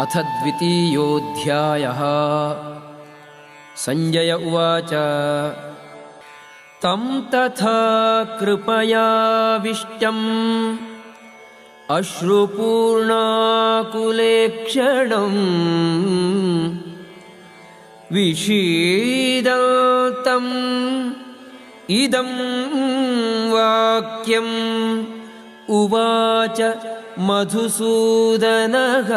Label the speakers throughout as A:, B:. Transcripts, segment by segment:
A: अथ द्वितीयोऽध्यायः। संजय उवाच तं तथा कृपयाविष्टम् अश्रुपूर्णाकुलेक्षणम् विषीदन्तम् इदं वाक्यम् उवाच मधुसूदनः।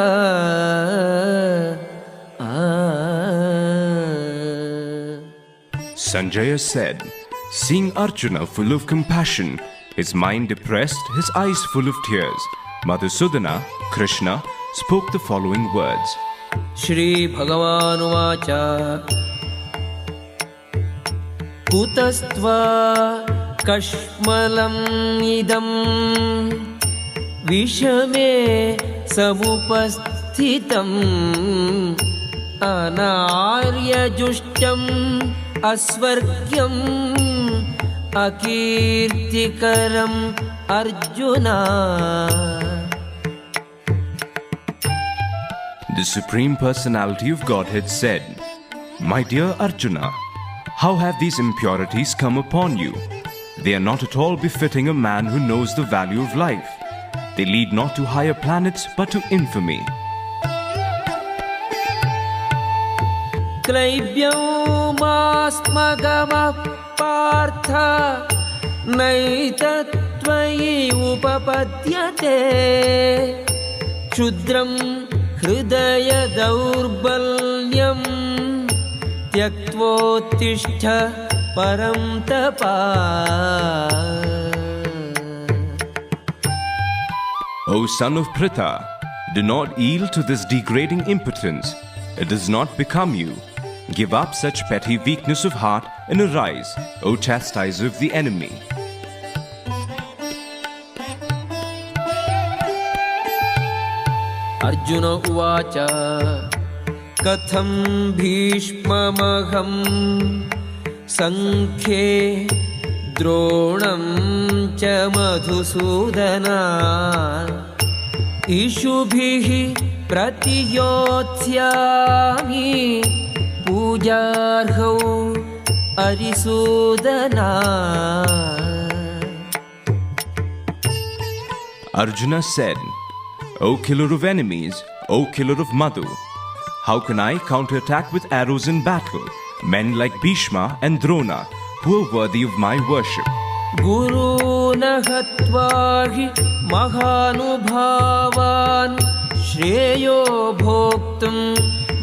B: Sanjaya said, seeing Arjuna full of compassion, his mind depressed, his eyes full of tears, Madhusudana, Krishna, spoke the following words.
A: Shri Bhagavanuvāca Kutastva kashmalam idam Vishame samupasthitam Anarya jushtam asvargyam akirtikaram Arjuna.
B: The Supreme Personality of Godhead said, My dear Arjuna, how have these impurities come upon you? They are not at all befitting a man who knows the value of life. They lead not to higher planets but to infamy.
A: Klaibyaumasmagama partha naitatvayi upapadyate Shudram hridaya daurbalyam tyaktvottishta param tapa.
B: O son of Pritha, do not yield to this degrading impotence. It does not become you. Give up such petty weakness of heart and arise, O chastiser of the enemy.
A: Arjuna uvacha katham bhishmamaham sankhe dronam cha madhusudana ishubhihi pratiyotsyami pujarhau arisudana.
B: Arjuna said, O killer of enemies, O killer of Madhu, how can I counterattack with arrows in battle men like Bhishma and Drona who are worthy of my worship?
A: Guru nahatvahi mahanubhavan shreyo bhoktum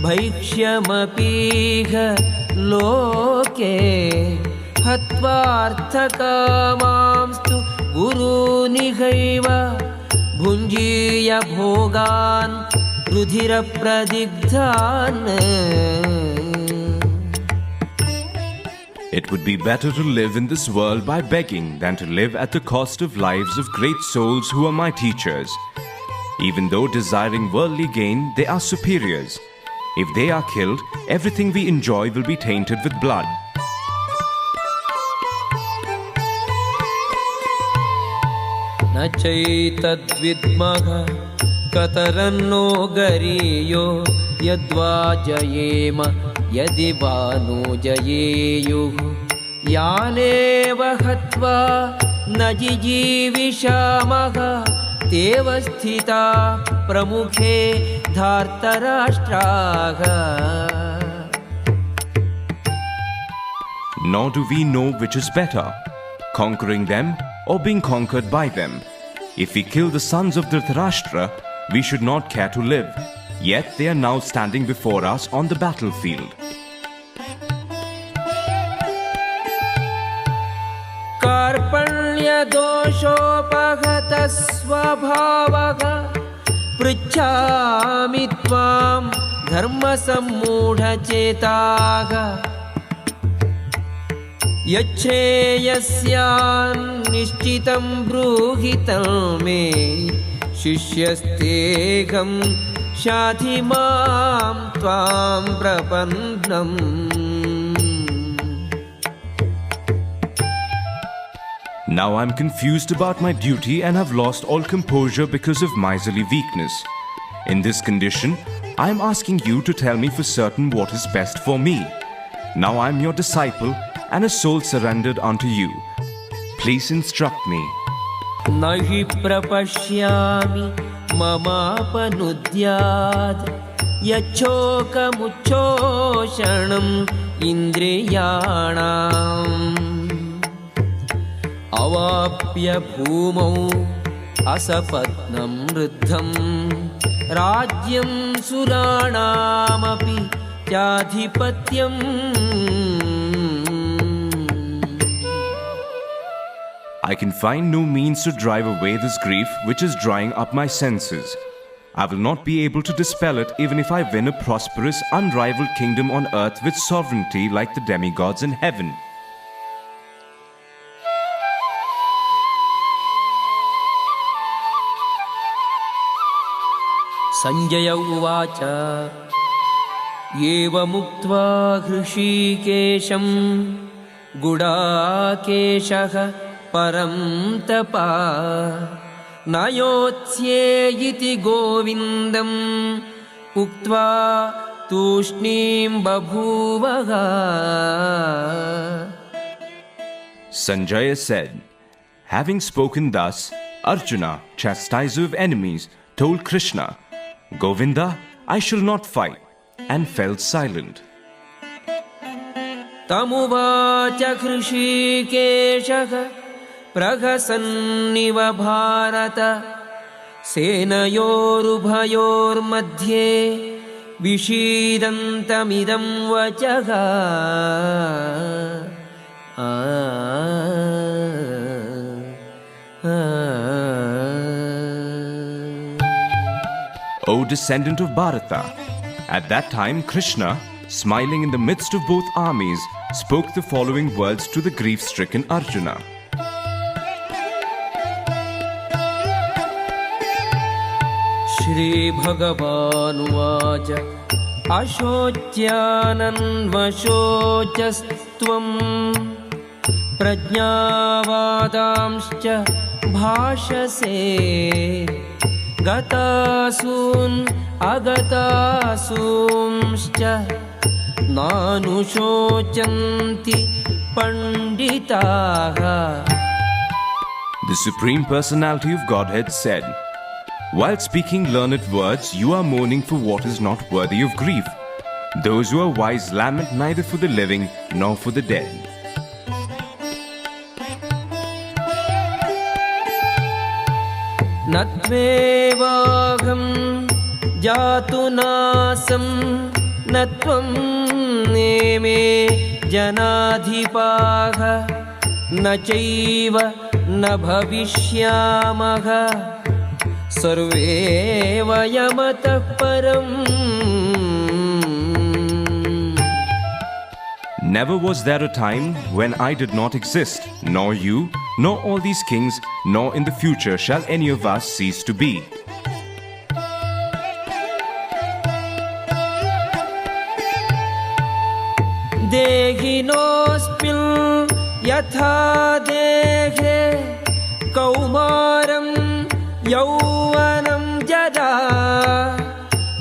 A: bhaikshyamapiha loke hatvarthakamamstu guru nihaiva Bhunjiya bhogan rudhira pradigdhan.
B: It would be better to live in this world by begging than to live at the cost of lives of great souls who are my teachers. Even though desiring worldly gain, they are superiors. If they are killed, everything we enjoy will be tainted with blood.
A: न चैतद्विद्मः कतरन्नो गरीयो यद्वा जयेम यदि वा नो जयेयुः यानेव हत्वा न जिजीविषामः तेव स्थिता प्रमुखे धार्तराष्ट्राः.
B: Nor do we know which is better, conquering them or being conquered by them. If we kill the sons of Dhritarashtra, we should not care to live. Yet they are now standing before us on the battlefield.
A: Karpanya doshopagata svabhavaha pritchami tvam dharma sammudha chetaga yaccheyasyan nishchitam bruhitam me shishyasteham shadhi mam tvam prapannam.
B: Now I am confused about my duty and have lost all composure because of miserly weakness. In this condition, I am asking you to tell me for certain what is best for me. Now I am your disciple and a soul surrendered unto you. Please instruct me.
A: Nahi prapashyami mamapanudyad yachokamuchoshanam indriyanam avapya bhumau asapatnam riddham rajyam suranamapi tyadhipatyam.
B: I can find no means to drive away this grief which is drying up my senses. I will not be able to dispel it even if I win a prosperous, unrivaled kingdom on earth with sovereignty like the demigods in heaven.
A: Sanjaya uvacha eva muktva hrishikesham gudakeshaha param tapa nayotsye iti govindam uktva tushnim babhuvaha.
B: Sanjaya said, having spoken thus, Arjuna, chastiser of enemies, told Krishna, Govinda, I shall not fight, and fell silent.
A: Tamuvacha hrishikeshaha prahasanniva bharata senayorubhayor madhye vishidantamidam vachaha.
B: O descendant of Bharata, at that time Krishna, smiling in the midst of both armies, spoke the following words to the grief-stricken Arjuna.
A: Shri Bhagavan Vaja Ashocyananvashocastvam Prajnavadamscha Bhashase Gatasun Agatasumscha Nanushocanti Panditaha.
B: The Supreme Personality of Godhead said, while speaking learned words, you are mourning for what is not worthy of grief. Those who are wise lament neither for the living nor for the dead.
A: Natvevaham jatunasam natvam neme janadhipaha nachaiva na bhavishyamaha sarve vayamatah param.
B: Never was there a time when I did not exist, nor you, nor all these kings, nor in the future shall any of us cease to be.
A: Dehinosmil yatha dehe kaumaram yauvanam jada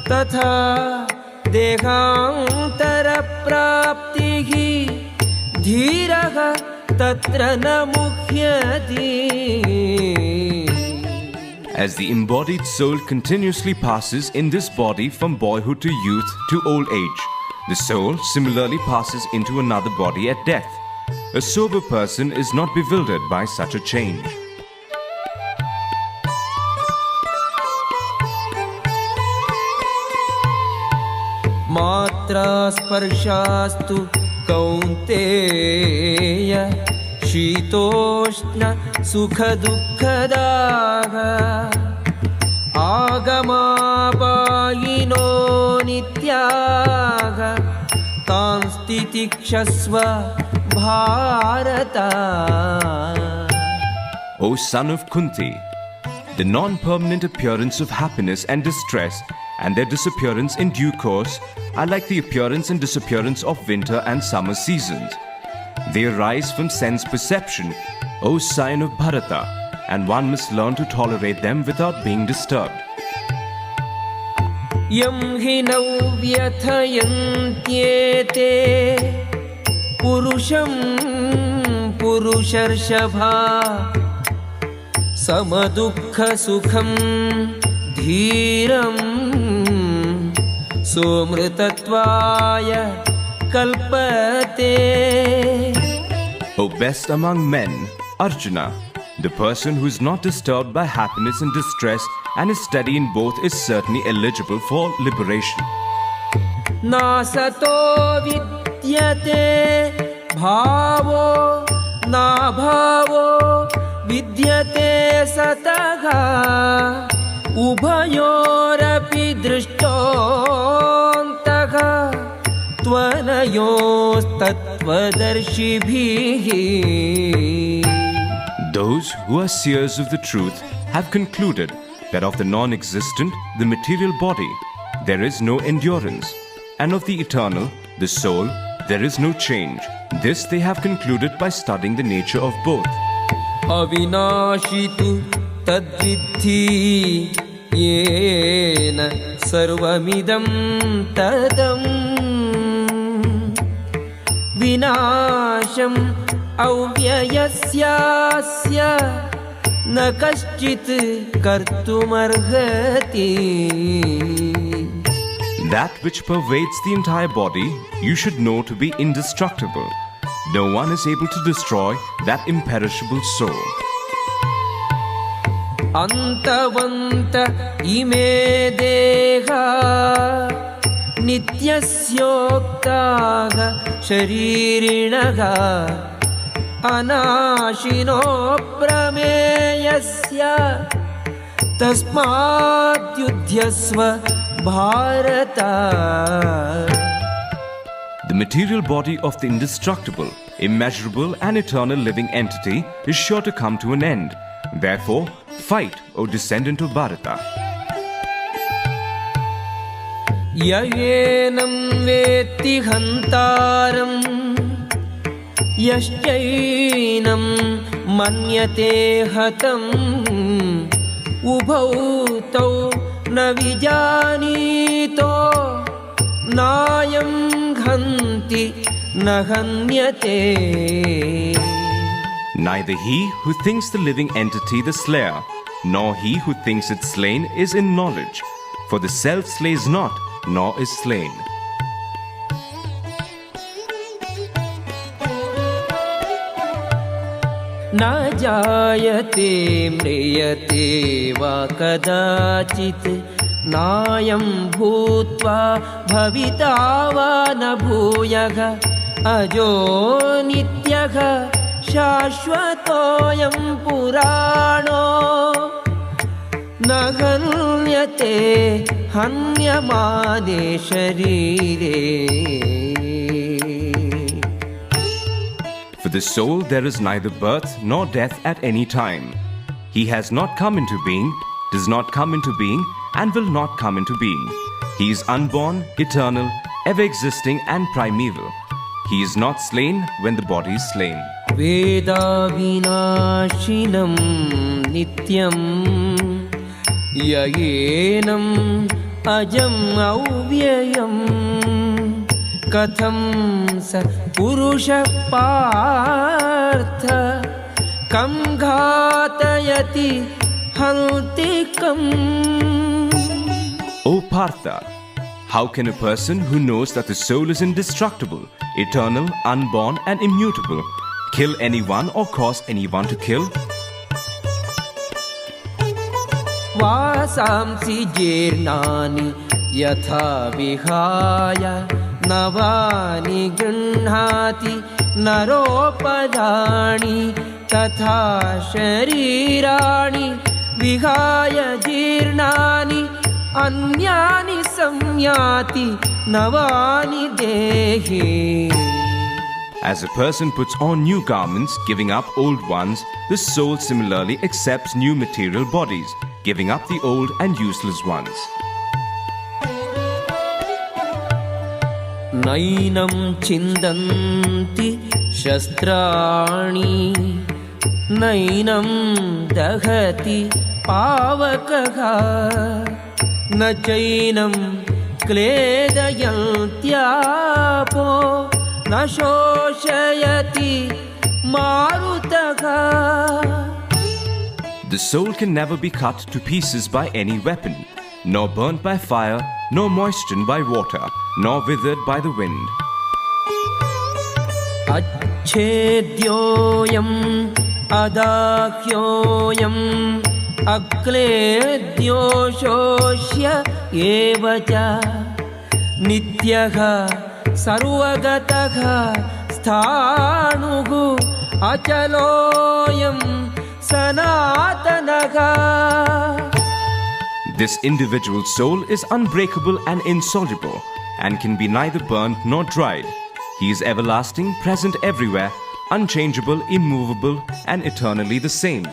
A: tatha dehantara praptihi dhiraha tatra na mukhyati.
B: As the embodied soul continuously passes in this body from boyhood to youth to old age, the soul similarly passes into another body at death. A sober person is not bewildered by such a change.
A: Matra sparshastu kaunteya shitoshna sukha dukkadaha agamapayino nityaha tanstitikshasva bharata.
B: O son of Kunti, the non-permanent appearance of happiness and distress and their disappearance in due course are like the appearance and disappearance of winter and summer seasons. They arise from sense perception, O scion of Bharata, and one must learn to tolerate them without being disturbed.
A: यं हि नौ व्यथयन्त्येते पुरुषं पुरुषर्षभा समदुःखसुखं धीरं सोमृतत्वाय कल्पते.
B: O best among men, Arjuna, the person who is not disturbed by happiness and distress and is steady in both is certainly eligible for liberation.
A: नासतो विद्यते भावो नाभावो विद्यते सतः उभयोरपि दृष्टोऽन्तः त्वनयोस्तत्त्वदर्शिभिः.
B: Those who are seers of the truth have concluded that of the non-existent, the material body, there is no endurance, and of the eternal, the soul, there is no change. This they have concluded by studying the nature of both.
A: अविनाशी तु तद्विद्धि येन सर्वमिदं ततं. विनाशम् अव्ययस्यास्य न कश्चित् कर्तुमर्हति.
B: That which pervades the entire body, you should know to be indestructible. No one is able to destroy that imperishable soul.
A: अन्तवन्त इमे देहा नित्यस्योक्ताः शरीरिणः अनाशिनो प्रमेयस्य तस्माद्युध्यस्व Bharata.
B: The material body of the indestructible, immeasurable and eternal living entity is sure to come to an end. Therefore, fight, O descendant of Bharata.
A: ययेनं वेत्ति हन्तारं यश्चैनं मन्यते हतम् उभौ तौ न विजानीतो नायं हन्ति न हन्यते.
B: Neither he who thinks the living entity the slayer, nor he who thinks it slain is in knowledge. For the self slays not, nor is slain.
A: न जायते म्रियते वा कदाचित् नायं भूत्वा भविता वा न भूयः अजो नित्यः शाश्वतोऽयं पुराणो न हन्यते हन्यमाने शरीरे.
B: For the soul there is neither birth nor death at any time. He has not come into being, does not come into being, and will not come into being. He is unborn, eternal, ever existing and primeval. He is not slain when the body is slain.
A: वेदा विनाशिनं नित्यं ययेनम् अजम् अव्ययम् कथं स पुरुषः पार्थ कं घातयति हन्ति कम्.
B: O Partha, how can a person who knows that the soul is indestructible, eternal, unborn and immutable kill anyone or cause anyone to kill?
A: वासांसि जीर्णानि यथा विहाय नवानि गृह्णाति नरोपदानि तथा शरीराणि विहाय जीर्णानि अन्यानि संयाति नवानि देहि.
B: As a person puts on new garments, giving up old ones, the soul similarly accepts new material bodies, giving up the old and useless ones.
A: नैनं छिन्दन्ति शस्त्राणि नैनं दहति पावकः न चैनं क्लेदयन्त्यापो न शोषयति मारुतः.
B: The soul can never be cut to pieces by any weapon, nor burnt by fire, nor moistened by water, nor withered by the wind.
A: अच्छेद्योऽयम् अदाह्योऽयम् अक्लेद्यो शोष्य एव च नित्यः सर्वगतः स्थाणुः अचलोऽयं सनातनः.
B: This individual soul is unbreakable and insoluble, and can be neither burnt nor dried. He is everlasting, present everywhere, unchangeable, immovable, and eternally the same.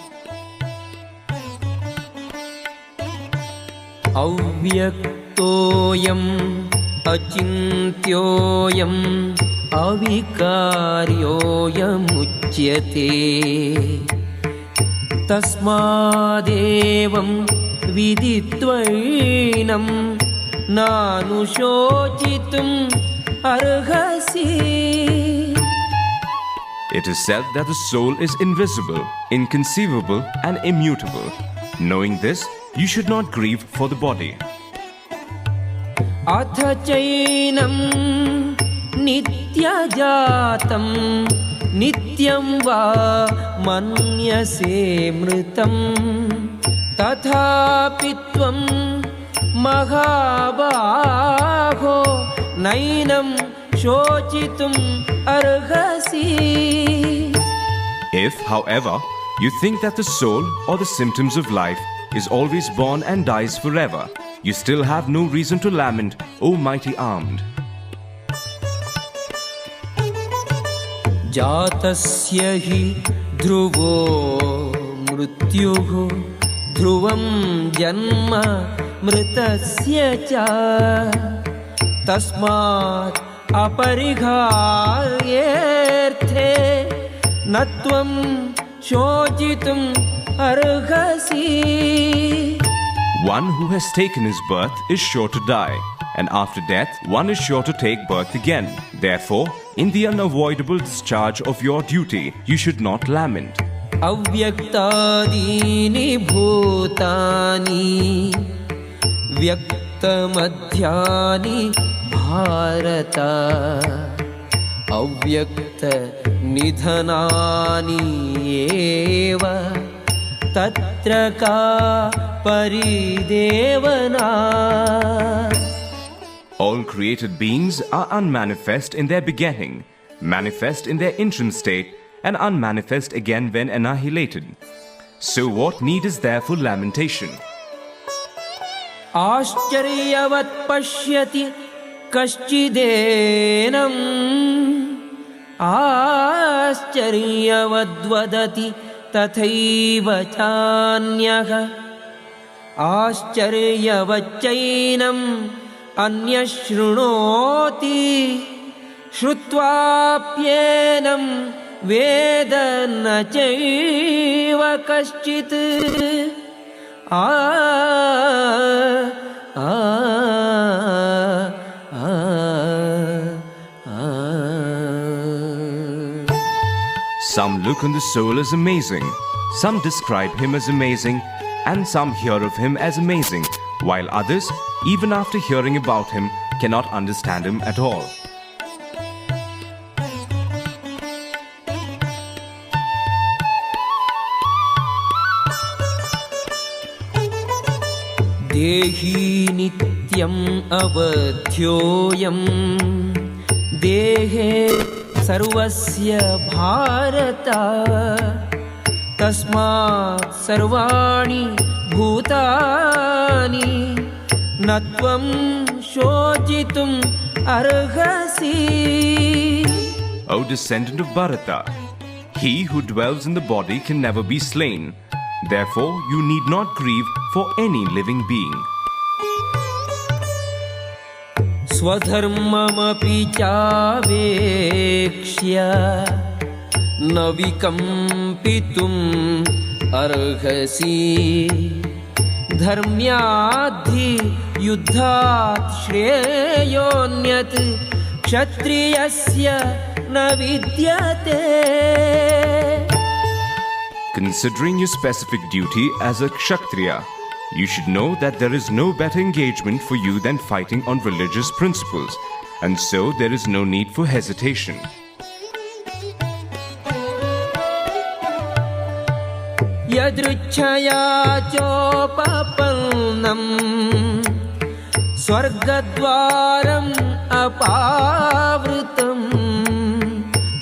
A: अव्यक्तोऽयम् अचिन्त्योऽयम् अविकार्योऽयमुच्यते. तस्मादेवं विदित्वैनं नानुशोचितुम् अर्हसि.
B: It is said that the soul is invisible, inconceivable, and immutable. Knowing this, you should not grieve for the body.
A: अथ चैनं नित्यजातं नित्यं वा मन्यसे मृतं. तथापि त्वं महाबाहो नैनं शोचितुम् अर्हसि.
B: If, however, you think that the soul or the symptoms of life is always born and dies forever, you still have no reason to lament, O mighty armed.
A: जातस्य हि ध्रुवो मृत्युः ध्रुवं जन्म मृतस्य च. तस्मात् अपरिहार्येऽर्थे न त्वं शोचितुम् अर्हसि.
B: One who has taken his birth is sure to die, and after death one is sure to take birth again. Therefore, in the unavoidable discharge of your duty, you should not lament.
A: अव्यक्तादीनि भूतानि व्यक्तमध्यानि भारत. अव्यक्तनिधनानि एव तत्र का परिदेवना.
B: All created beings are unmanifest in their begetting, manifest in their interim state, and unmanifest again when annihilated. So what need is there for lamentation?
A: आश्चर्यवत् पश्यति कश्चिदेनम् आश्चर्यवद्वदति तथैव चान्यः. आश्चर्यवच्चैनम् अन्यः शृणोति श्रुत्वाप्येनं वेद न चैव कश्चित्.
B: Some look on the soul as amazing, some describe him as amazing, and some hear of him as amazing, while others, even after hearing about him, cannot understand him at all.
A: देही नित्यम् अवध्योऽयम् देहे सर्वस्य भारत. तस्मात् सर्वाणि भूतानि न त्वं शोचितुम् अर्हसि.
B: O descendant of Bharata, he who dwells in the body can never be slain. Therefore, you need not grieve for any living being.
A: स्वधर्ममपि चावेक्ष्य न विकम्पितुम् अर्हसि. धर्म्याद्धि युद्धात् श्रेयोऽन्यत् क्षत्रियस्य न विद्यते.
B: Considering your specific duty as a Kshatriya, you should know that there is no better engagement for you than fighting on religious principles, and so there is no need for hesitation.
A: यदृच्छया चोपपन्नं स्वर्गद्वारम् अपावृतं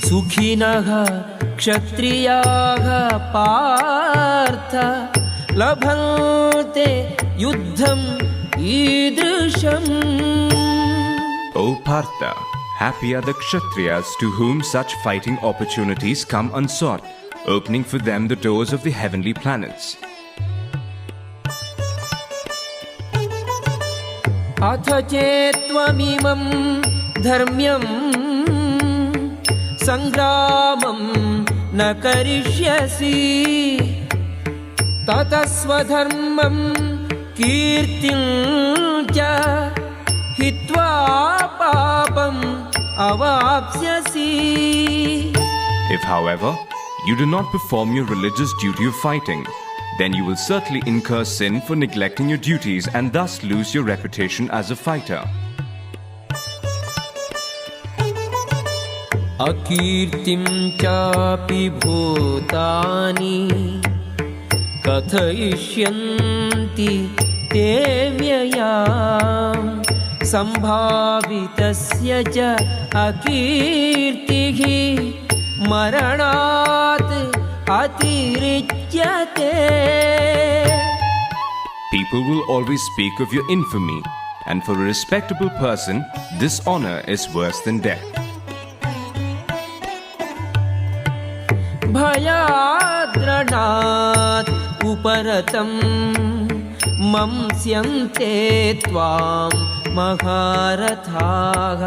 A: सुखिनः क्षत्रियाः पार्थ लभन्ते युद्धम् ईदृशम्.
B: O Partha, happy are the Kshatriyas to whom such fighting opportunities come unsought, opening for them the doors of the heavenly planets.
A: अथ चेत्त्वमिमं धर्म्यं संग्रामं न करिष्यसि ततः स्वधर्मं कीर्तिं च हित्वा पापम् अवाप्स्यसि.
B: If, however, you do not perform your religious duty of fighting, then you will certainly incur sin for neglecting your duties and thus lose your reputation as a fighter.
A: अकीर्तिं चापि भूतानि कथयिष्यन्ति ते व्ययाम् सम्भावितस्य च अकीर्तिः मरणात् अतिरिच्यते.
B: People will always speak of your infamy, and for a respectable person, dishonor is worse than death.
A: भयाद्रणात् उपरतं मंस्यन्ते त्वां महारथाः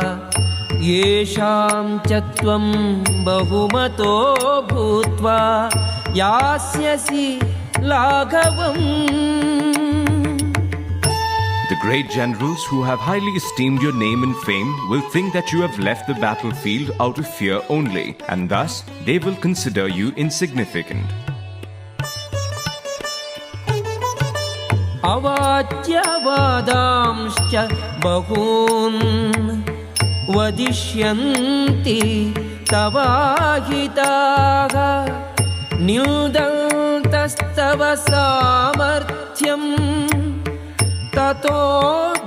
A: येषां च त्वं बहुमतो भूत्वा यास्यसि लाघवम्.
B: The great generals who have highly esteemed your name and fame will think that you have left the battlefield out of fear only, and thus they will consider you insignificant.
A: अवाच्यवादांश्च बहून् वदिष्यन्ति तवाहिताः न्यूदन्तस्तव सामर्थ्यं ततो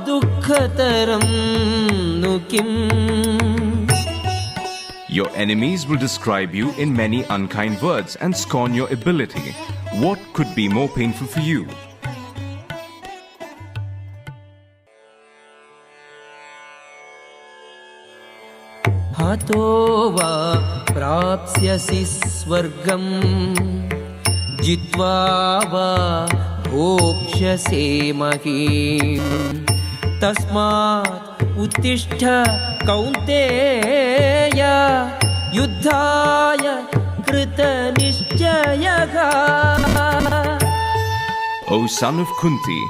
A: दुःखतरं नु किम्.
B: Your enemies will describe you in many unkind words and scorn your ability. What could be more painful for you?
A: हतो वा प्राप्स्यसि स्वर्गं जित्वा वा भोक्ष्यसे महीम्. तस्मात् उत्तिष्ठ कौन्तेय युद्धाय कृतनिश्चयः.
B: O son of Kunti,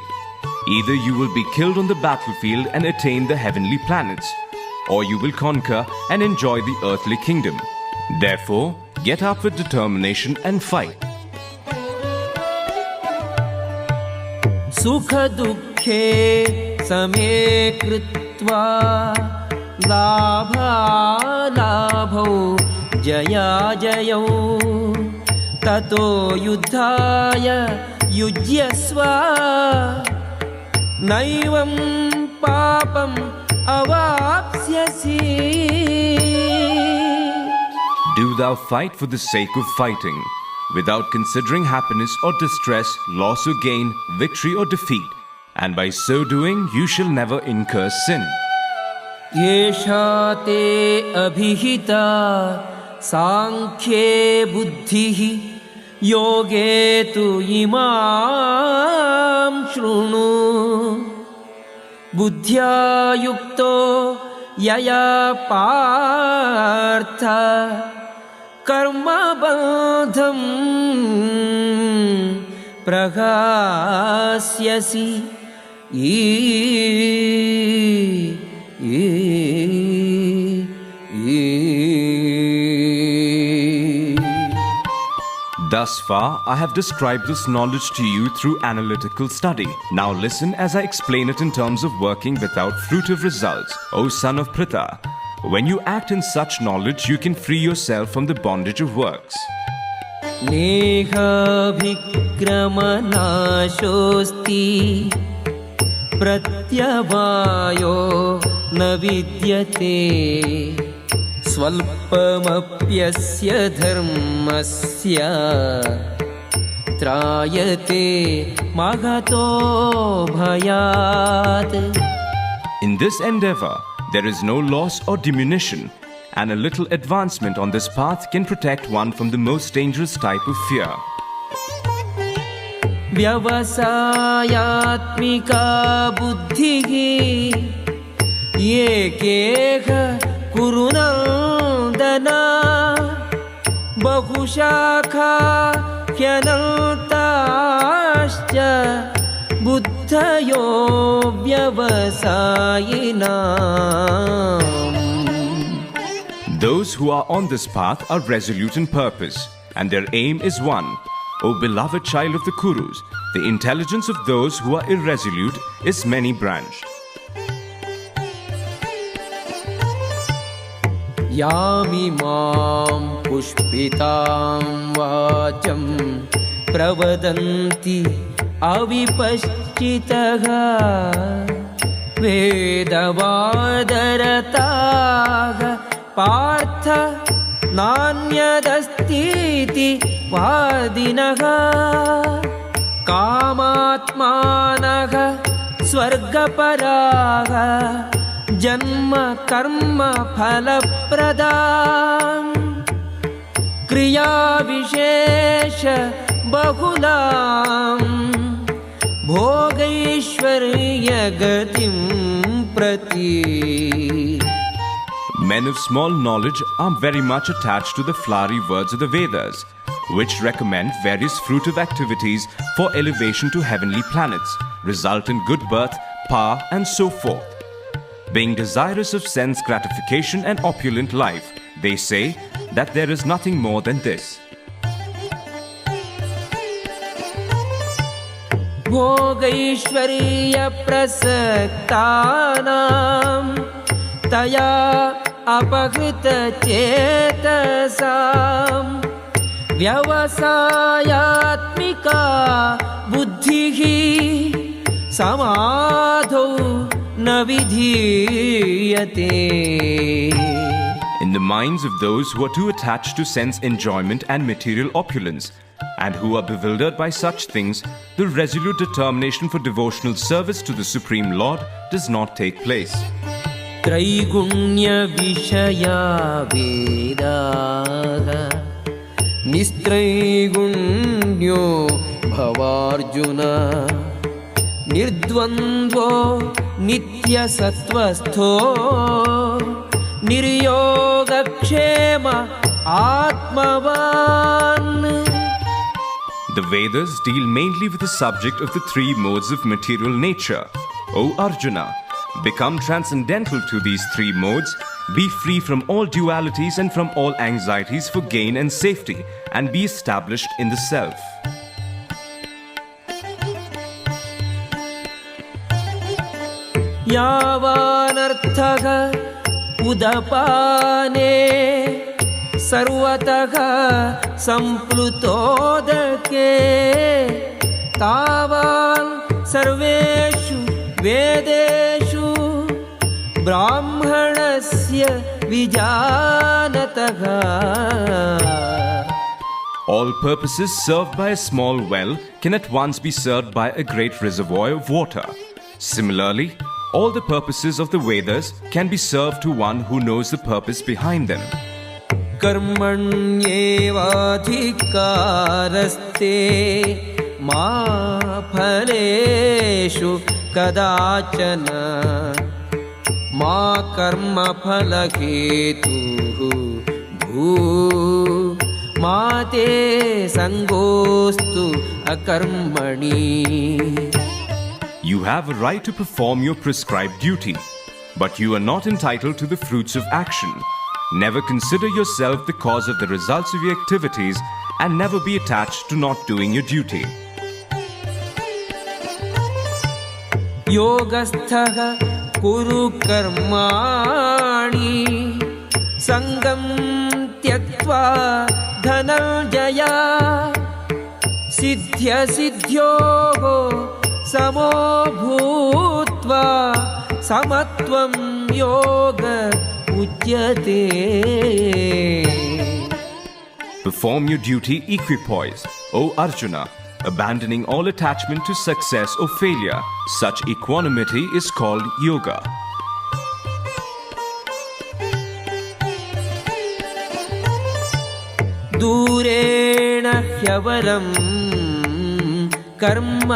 B: either you will be killed on the battlefield and attain the heavenly planets, or you will conquer and enjoy the earthly kingdom. Therefore, get up with determination and fight.
A: सुख दुःखे समे कृत्वा लाभालाभौ जयाजयौ ततो युद्धाय युज्यस्व नैवं पापम् अवाप्स्यसि.
B: Do thou fight for the sake of fighting, without considering happiness or distress, loss or gain, victory or defeat, and by so doing you shall never incur sin.
A: येषा ते अभिहिता सांख्ये बुद्धिः योगे तु इमां शृणु. बुद्ध्या युक्तो यया पार्थ कर्मबन्धं प्रहास्यसि
B: Thus far, I have described this knowledge to you through analytical study. Now listen as I explain it in terms of working without fruitive results. O son of Pritha, when you act in such knowledge, you can free yourself from the bondage of works.
A: नेहाभिक्रमनाशोऽस्ति प्रत्यवायो न विद्यते स्वल्पमप्यस्य धर्मस्य त्रायते महतो भयात्.
B: In this endeavor, there is no loss or diminution, and a little advancement on this path can protect one from the most dangerous type of fear.
A: व्यवसायात्मिका बुद्धिः एकेह कुरुनन्दन बहुशाखा ह्यनन्ताश्च बुद्धयो व्यवसायिनाम्.
B: Those who are on this path are resolute in purpose, and their aim is one. O beloved child of the Kurus, the intelligence of those who are irresolute is many-branched.
A: यामिमां पुष्पितां वाचं प्रवदन्ति अविपश्चितः वेदवादरताः पार्थ नान्यदस्तीति वादिनः कामात्मानः स्वर्गपराः जन्म कर्म फलप्रदां क्रियाविशेष बहुलां भोगैश्वर्यगतिं प्रति.
B: Men of small knowledge are very much attached to the flowery words of the Vedas, which recommend various fruitive activities for elevation to heavenly planets, result in good birth, power, and so forth. Being desirous of sense gratification and opulent life, they say that there is nothing more than this.
A: भोगैश्वर्यप्रसक्तानां तया अपहृतचेतसां व्यवसायात्मिका बुद्धिः समाधौ न विधीयते.
B: In the minds of those who are too attached to sense enjoyment and material opulence, and who are bewildered by such things, the resolute determination for devotional service to the Supreme Lord does not take place.
A: त्रैगुण्य विषया वेदाः निस्त्रैगुण्यो भवार्जुन निर्द्वन्द्वो नित्यसत्त्वस्थो निर्योगक्षेम आत्मवान्.
B: The Vedas deal mainly with the subject of the three modes of material nature. O Arjuna, become transcendental to these three modes, be free from all dualities and from all anxieties for gain and safety, and be established in the self.
A: यावानर्थः उदपाने सर्वतः सम्प्लुतोदके तावान् सर्वेषु वेदेषु ब्राह्मणस्य विजानतः.
B: All purposes served by a small well can at once be served by a great reservoir of water. Similarly, all the purposes of the Vedas can be served to one who knows the purpose behind them.
A: कर्मण्येवाधिकारस्ते मा फलेषु कदाचन मा कर्मफलहेतुः भू मा ते संगोस्तु अकर्मणि.
B: You have a right to perform your prescribed duty, but you are not entitled to the fruits of action. Never consider yourself the cause of the results of your activities and never be attached to not doing your duty.
A: योगस्थः कुरु कर्माणि संगं त्यक्त्वा धनञ्जय सिद्ध्यसिद्ध्योः समो भूत्वा समत्वं योग उच्यते.
B: Perform your duty equipoised, O Arjuna, abandoning all attachment to success or failure. Such equanimity is called yoga.
A: दूरेण ह्यवरं कर्म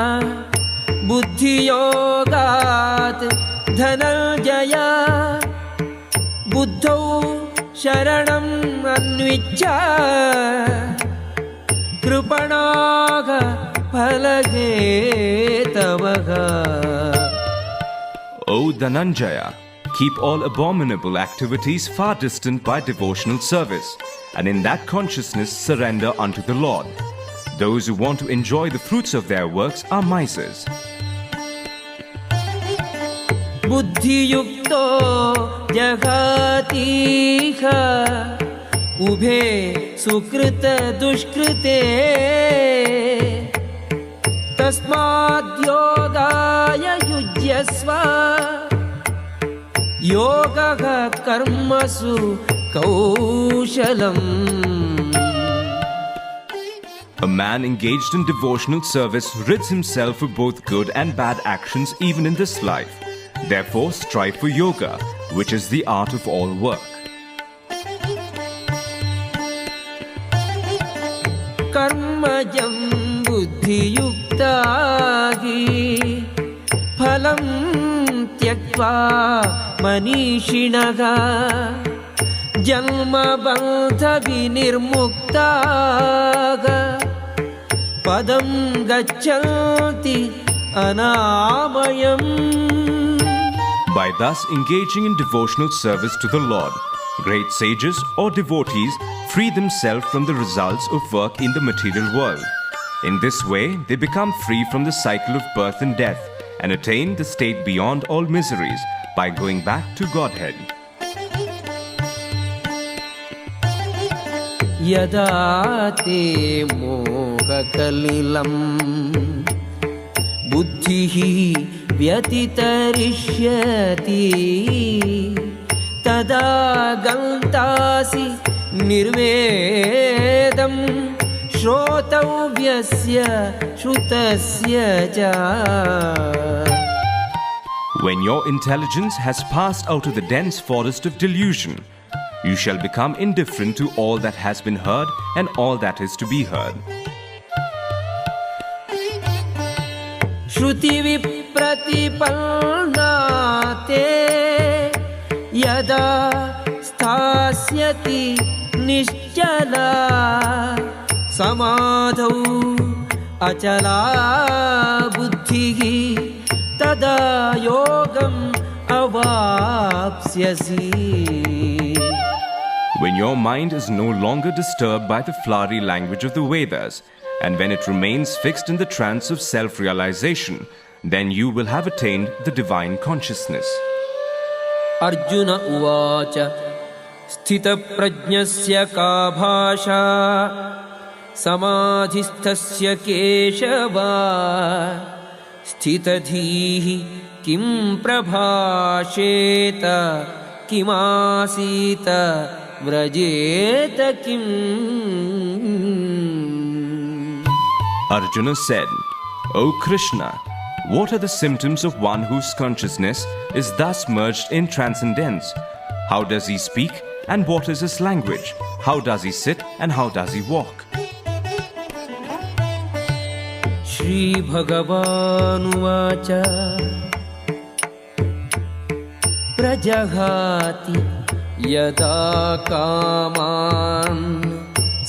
A: बुद्धियोगात् धनञ्जय बुद्धौ शरणम् अन्विच्छ कृपणाः फलहेतवः.
B: O Dhananjaya, keep all abominable activities far distant by devotional service, and in that consciousness surrender unto the Lord. Those who want to enjoy the fruits of their works are misers.
A: बुद्धियुक्तो जगातीह उभे सुकृत दुष्कृते तस्माद्योगाय युज्यस्व योगः कर्मसु कौशलम्.
B: A man engaged in devotional service rids himself of both good and bad actions even in this life. Therefore, strive for yoga, which is the art of all work.
A: कर्मजं बुद्धियुक्ता हि फलं त्यक्त्वा मनीषिणः जन्मबन्धविनिर्मुक्ताः पदं गच्छन्ति अनामयम्.
B: By thus engaging in devotional service to the Lord, great sages or devotees free themselves from the results of work in the material world. In this way, they become free from the cycle of birth and death and attain the state beyond all miseries by going back to Godhead.
A: यदा ते मोहकलिलं बुद्धिः व्यतितरिष्यति तदा गन्तासि निर्वेदं श्रोतव्यस्य श्रुतस्य च.
B: When your intelligence has passed out of the dense forest of delusion, you shall become indifferent to all that has been heard and all that is to be heard.
A: श्रुति विप्रतिपन्ना ते यदा स्थास्यति निश्चला समाधौ अचला बुद्धिः तदा योगम् अवाप्स्यसि.
B: When your mind is no longer disturbed by the flowery language of the Vedas, and when it remains fixed in the trance of self-realization, then you will have attained the divine consciousness.
A: Arjuna uvacha स्थितप्रज्ञस्य का भाषा समाधिस्थस्य केशव स्थितधीः किं प्रभाषेत किमासीत व्रजेत किम्.
B: Arjuna said, O Krishna, what are the symptoms of one whose consciousness is thus merged in transcendence? How does he speak and what is his language? How does he sit and how does he walk?
A: Shri Bhagavanuvāca Prajahati yada kaman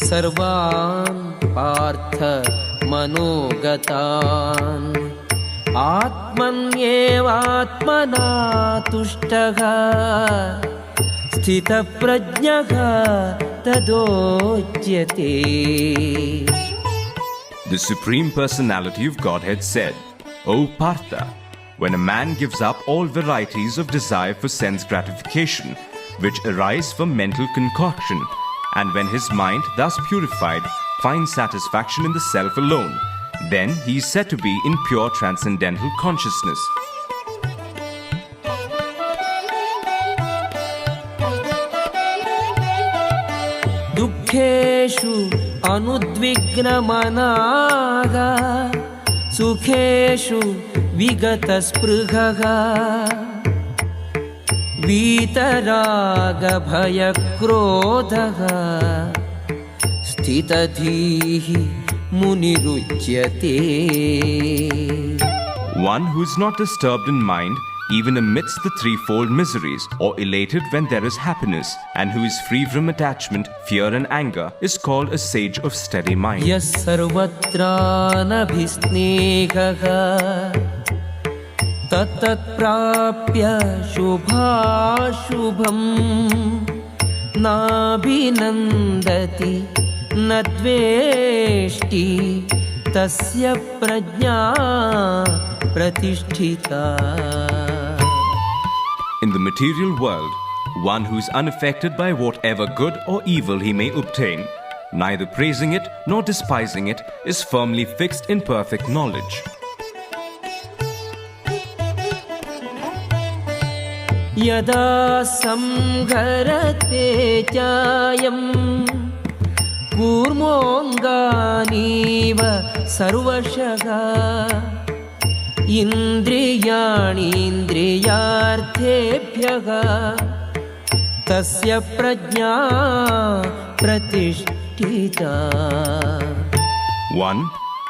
A: sarvan partha manogatan आत्मन्येवात्मना तुष्टः स्थितप्रज्ञः तदोच्यते.
B: The Supreme Personality of Godhead said, O Partha, when a man gives up all varieties of desire for sense gratification, which arise from mental concoction, and when his mind, thus purified, finds satisfaction in the self alone, then he is said to be in pure transcendental consciousness.
A: दुःखेषु अनुद्विग्नमनाः सुखेषु विगतस्पृहः वीतरागभयक्रोधः स्थितधीः मुनिरुच्यते.
B: One who is not disturbed in mind even amidst the threefold miseries, or elated when there is happiness, and who is free from attachment, fear and anger, is called a sage of steady mind.
A: Yas sarvatranabhisnehah tatat prapya shubhashubham nabhinandati nadveshti tasya prajna pratisthita.
B: In the material world, one who is unaffected by whatever good or evil he may obtain, neither praising it nor despising it, is firmly fixed in perfect knowledge.
A: Yada samgharate chayam kurmonganiva sarvashaga Indriyani indriyarthebhyah tasya prajna pratishtita.
B: One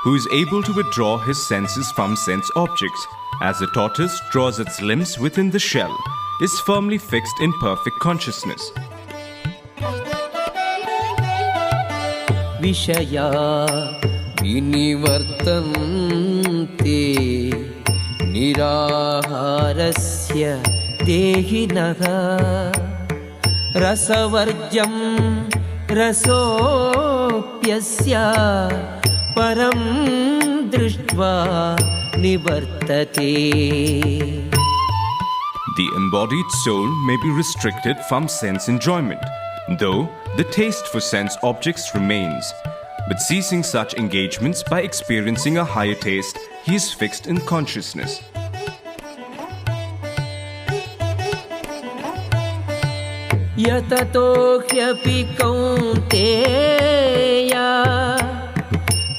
B: who is able to withdraw his senses from sense objects, as a tortoise draws its limbs within the shell, is firmly fixed in perfect consciousness.
A: Vishaya vinivartante niraharasya dehinaha rasavarjam rasopyasya param drishtva nivartate.
B: The embodied soul may be restricted from sense enjoyment, though the taste for sense objects remains. But ceasing such engagements by experiencing a higher taste, he is fixed in consciousness.
A: Yatato hyapi kaunteya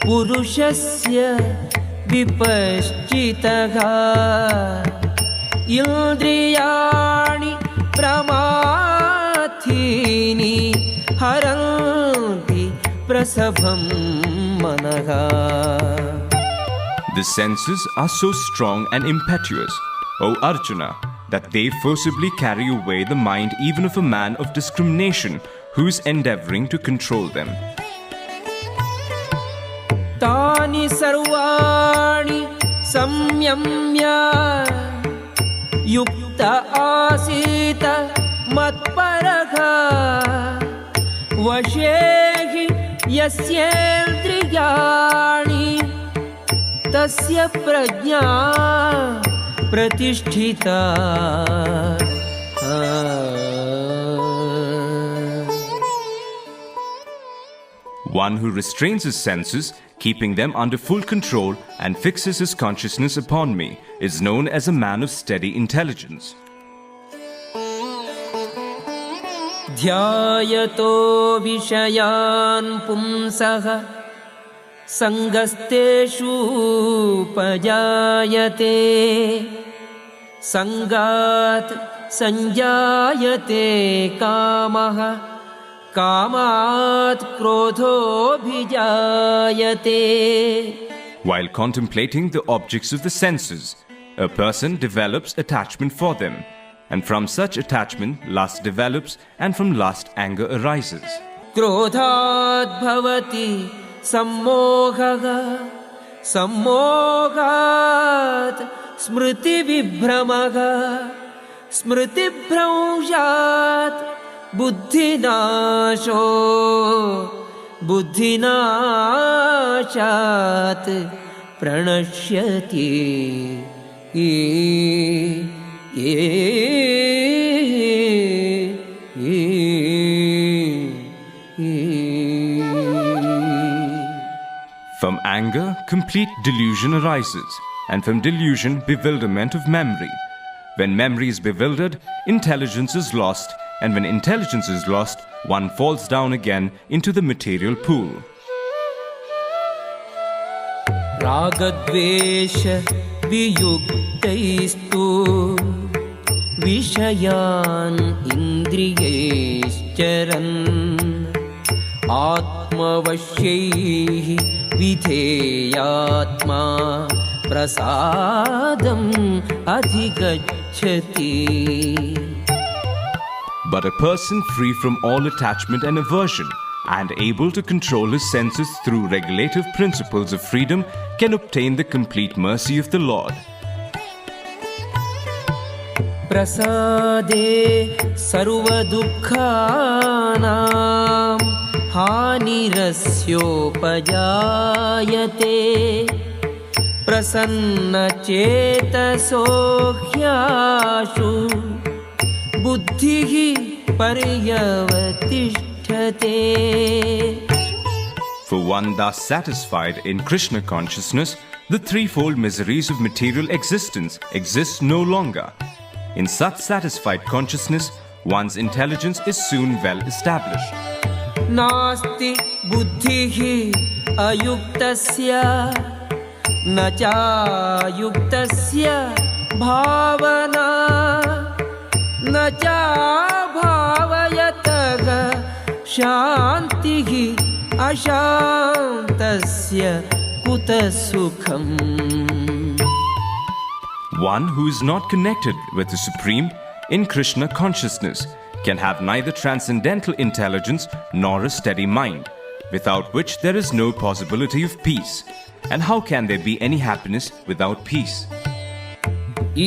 A: purushasya vipaschitaha indriyani pramathini haranti prasabham manaha.
B: The senses are so strong and impetuous, O Arjuna, that they forcibly carry away the mind even of a man of discrimination who is endeavoring to control them.
A: Tani sarvani samyamya yukta asita matparaha vashehi yasyendriyani tasya prajna pratisthita.
B: One who restrains his senses, keeping them under full control, and fixes his consciousness upon me, is known as a man of steady intelligence.
A: Dhyayato vishayan pumsaha sangasteshu pajayate sangat sanjayate kamaha kamat krodho bhijayate.
B: While contemplating the objects of the senses, a person develops attachment for them, and from such attachment lust develops, and from lust anger arises.
A: Krodhat bhavati sammohah सम्मोहात् स्मृतिविभ्रमः स्मृतिभ्रंशात् बुद्धिनाशो बुद्धिनाशात् प्रणश्यति
B: From anger, complete delusion arises, and from delusion, bewilderment of memory. When memory is bewildered, intelligence is lost, and when intelligence is lost, one falls down again into the material pool.
A: रागद्वेष वियुक्तैस्तु विषयान् इन्द्रियैश्चरन् आत्मवश्यैः विधेयात्मा प्रसादम् अधिगच्छति.
B: But a person free from all attachment and aversion and able to control his senses through regulative principles of freedom can obtain the complete mercy of the Lord.
A: प्रसादे सर्वदुःखानां हानिरस्योपजायते प्रसन्नचेतसो ह्याशु बुद्धिः पर्यवतिष्ठते.
B: For one thus satisfied in Krishna consciousness, the threefold miseries of material existence exist no longer. In such satisfied consciousness, one's intelligence is soon well established.
A: नास्ति बुद्धिः अयुक्तस्य न चायुक्तस्य भावना न चाभावयतः शान्तिः अशान्तस्य कुतः सुखम्.
B: One who is not connected with the Supreme in Krishna consciousness can have neither transcendental intelligence nor a steady mind, without which there is no possibility of peace. And how can there be any happiness without peace?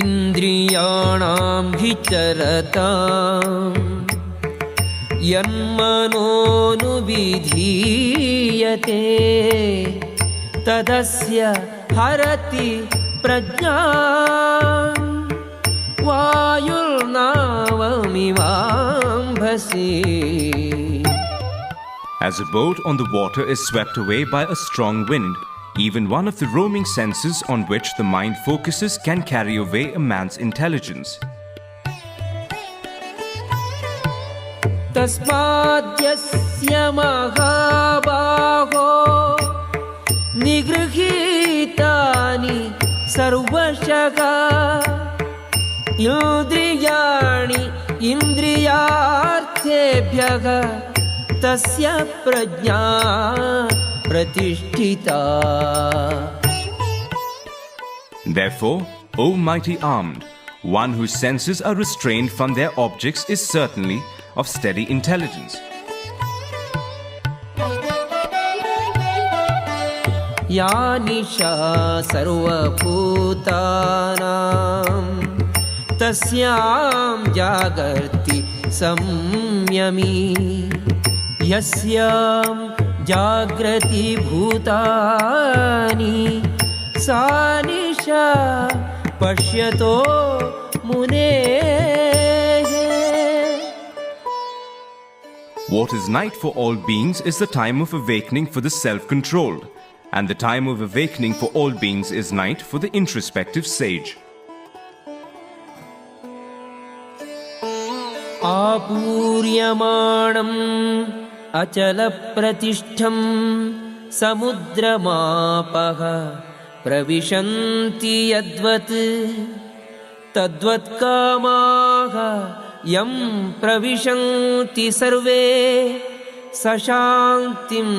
A: इन्द्रियाणां विचरतां यन्मनोनुविधीयते तदस्य हरति प्रज्ञां वायुर्नावमिवाम्भसि.
B: As a boat on the water is swept away by a strong wind, even one of the roaming senses on which the mind focuses can carry away a man's intelligence.
A: तस्माद्यस्य महाबाहो निगृहीतानि सर्वशः इन्द्रियाणि इन्द्रियार्थेभ्यः तस्य प्रज्ञा प्रतिष्ठिता.
B: Therefore, O mighty armed, one whose senses are restrained from their objects is certainly of steady intelligence.
A: या निशा सर्वभूतानां तस्यां जागर्ति संयमी यस्यां जागृति भूतानि सा निशा पश्यतो मुनेः.
B: What is night for all beings is the time of awakening for the self-controlled, and the time of awakening for all beings is night for the introspective sage.
A: आपूर्यमाणम् अचलप्रतिष्ठं समुद्रमापः प्रविशन्ति यद्वत् तद्वत् कामाः यं प्रविशन्ति सर्वे स शान्तिम्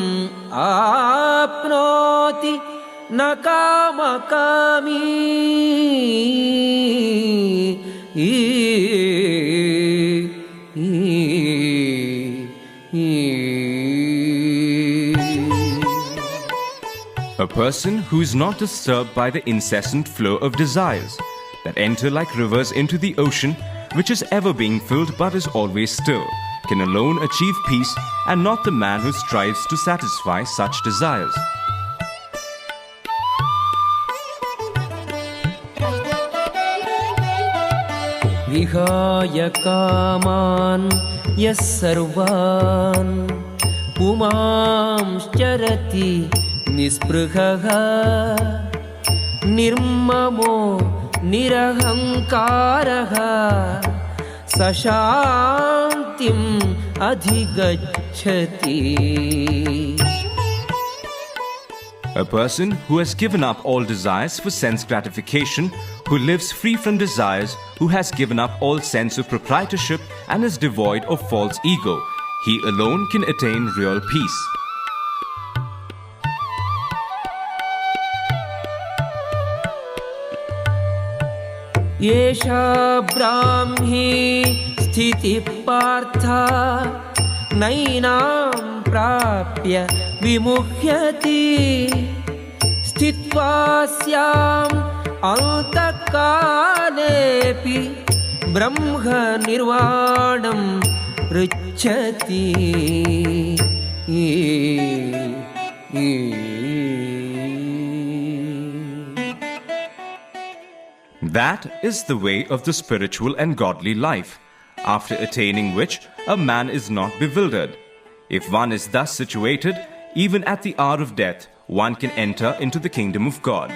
A: आप्नोति न कामकामी.
B: A person who is not disturbed by the incessant flow of desires that enter like rivers into the ocean, which is ever being filled but is always still, can alone achieve peace, and not the man who strives to satisfy such desires.
A: विहाय कामान् यः सर्वान् पुमांश्चरति निःस्पृहः निर्ममो निरहङ्कारः स शान्तिम् अधिगच्छति.
B: A person who has given up all desires for sense gratification, who lives free from desires, who has given up all sense of proprietorship and is devoid of false ego, he alone can attain real peace.
A: एषा ब्राह्मी स्थितिः पार्थ नैनां प्राप्य विमुह्यति स्थित्वा स्याम् अन्तकालेऽपि ब्रह्म निर्वाणं पृच्छति.
B: That is the way of the spiritual and godly life, after attaining which a man is not bewildered. If one is thus situated, even at the hour of death, one can enter into the kingdom of God.